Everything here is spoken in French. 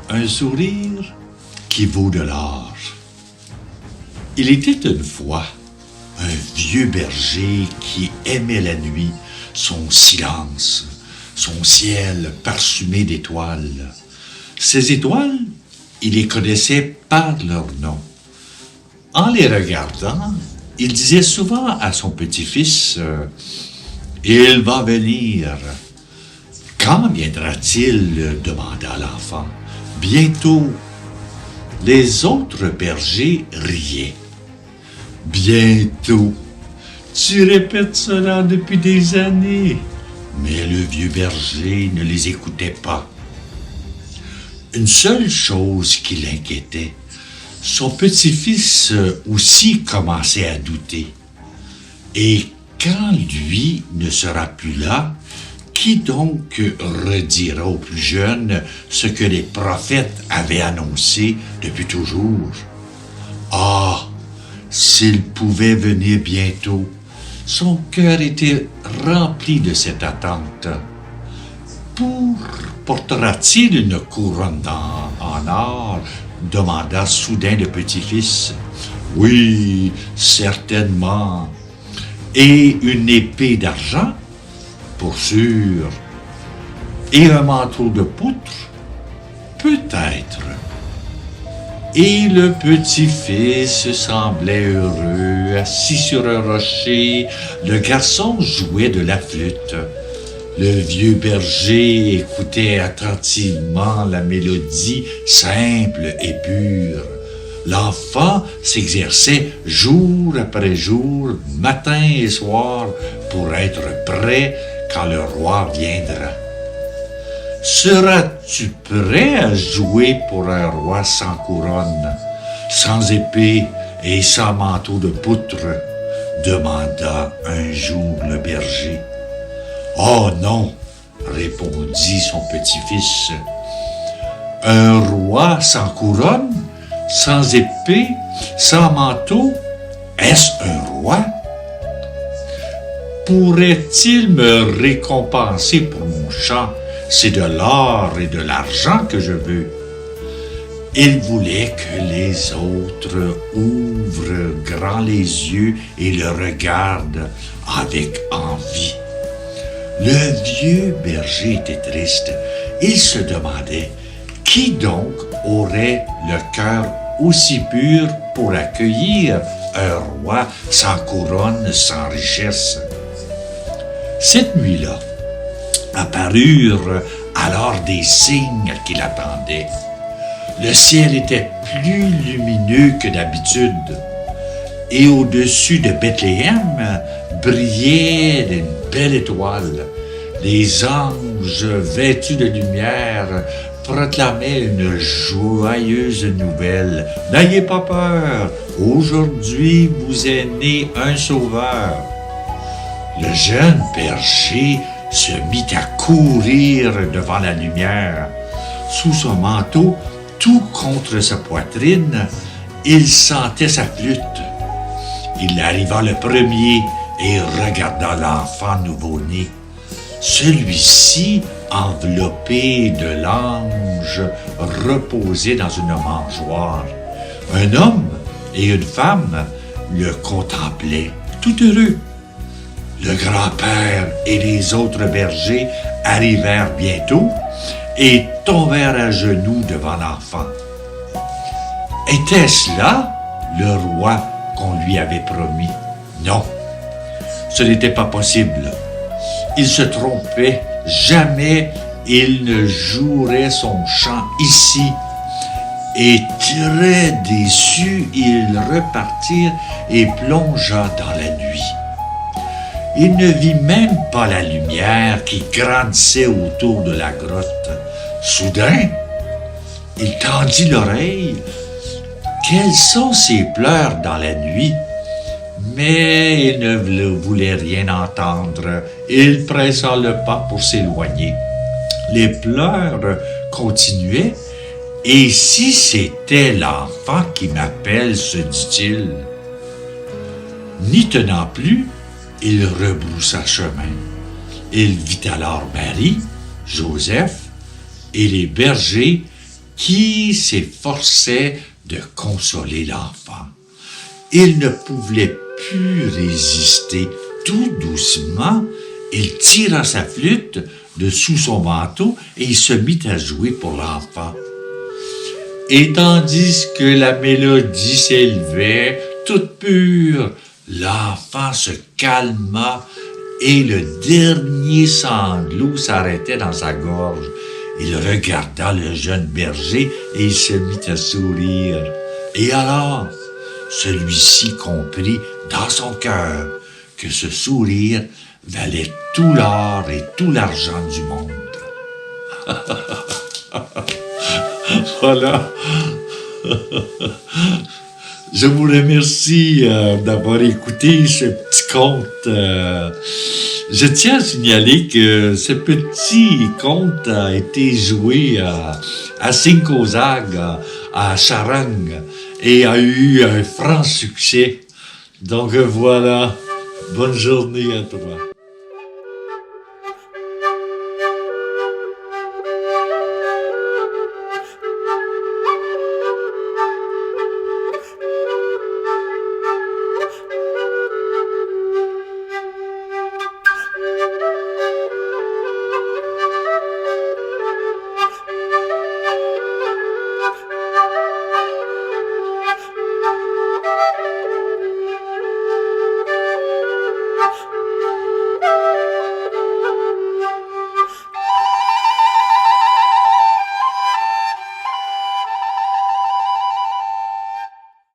Un sourire qui vaut de l'or. Il était une fois un vieux berger qui aimait la nuit, son silence, son ciel parsemé d'étoiles. Ces étoiles, il les connaissait par leur nom. En les regardant, il disait souvent à son petit-fils « Il va venir ». « Quand viendra-t-il » demanda l'enfant. « Bientôt. » Les autres bergers riaient. « Bientôt. Tu répètes cela depuis des années. » Mais le vieux berger ne les écoutait pas. Une seule chose qui l'inquiétait. Son petit-fils aussi commençait à douter. Et quand lui ne sera plus là, qui donc redira aux plus jeunes ce que les prophètes avaient annoncé depuis toujours? Ah, s'il pouvait venir bientôt! Son cœur était rempli de cette attente. Portera-t-il une couronne en or? Demanda soudain le petit-fils. Oui, certainement. Et une épée d'argent? Pour sûr. Et un manteau de poutre? Peut-être. Et le petit-fils semblait heureux, assis sur un rocher. Le garçon jouait de la flûte. Le vieux berger écoutait attentivement la mélodie simple et pure. L'enfant s'exerçait jour après jour, matin et soir, pour être prêt quand le roi viendra. Seras-tu prêt à jouer pour un roi sans couronne, sans épée et sans manteau de poutre? Demanda un jour le berger. Oh non, répondit son petit-fils. Un roi sans couronne, sans épée, sans manteau, est-ce un roi? Pourrait-il me récompenser pour mon chant? C'est de l'or et de l'argent que je veux. Il voulait que les autres ouvrent grand les yeux et le regardent avec envie. Le vieux berger était triste. Il se demandait qui donc aurait le cœur aussi pur pour accueillir un roi sans couronne, sans richesse. Cette nuit-là, apparurent alors des signes qui l'attendaient. Le ciel était plus lumineux que d'habitude, et au-dessus de Bethléem brillait une belle étoile. Les anges vêtus de lumière proclamaient une joyeuse nouvelle. « N'ayez pas peur, aujourd'hui vous est né un sauveur. » Le jeune berger se mit à courir devant la lumière. Sous son manteau, tout contre sa poitrine, il sentait sa flûte. Il arriva le premier et regarda l'enfant nouveau-né. Celui-ci, enveloppé de l'ange, reposait dans une mangeoire. Un homme et une femme le contemplaient, tout heureux. Le grand-père et les autres bergers arrivèrent bientôt et tombèrent à genoux devant l'enfant. Était-ce là le roi qu'on lui avait promis? Non, ce n'était pas possible. Il se trompait, jamais il ne jouerait son chant ici. Et très déçu, il repartit et plongea dans la nuit. Il ne vit même pas la lumière qui grandissait autour de la grotte. Soudain, il tendit l'oreille. Quels sont ces pleurs dans la nuit? Mais il ne voulait rien entendre. Il pressa le pas pour s'éloigner. Les pleurs continuaient. Et si c'était l'enfant qui m'appelle, se dit-il. N'y tenant plus, il rebroussa chemin. Il vit alors Marie, Joseph et les bergers qui s'efforçaient de consoler l'enfant. Il ne pouvait plus résister. Tout doucement, il tira sa flûte de sous son manteau et il se mit à jouer pour l'enfant. Et tandis que la mélodie s'élevait, toute pure, l'enfant se calma et le dernier sanglot s'arrêtait dans sa gorge. Il regarda le jeune berger et il se mit à sourire. Et alors, celui-ci comprit dans son cœur que ce sourire valait tout l'or et tout l'argent du monde. Voilà. Je vous remercie d'avoir écouté ce petit conte. Je tiens à signaler que ce petit conte a été joué à Cinquozag, à Charang, et a eu un franc succès. Donc voilà, bonne journée à toi.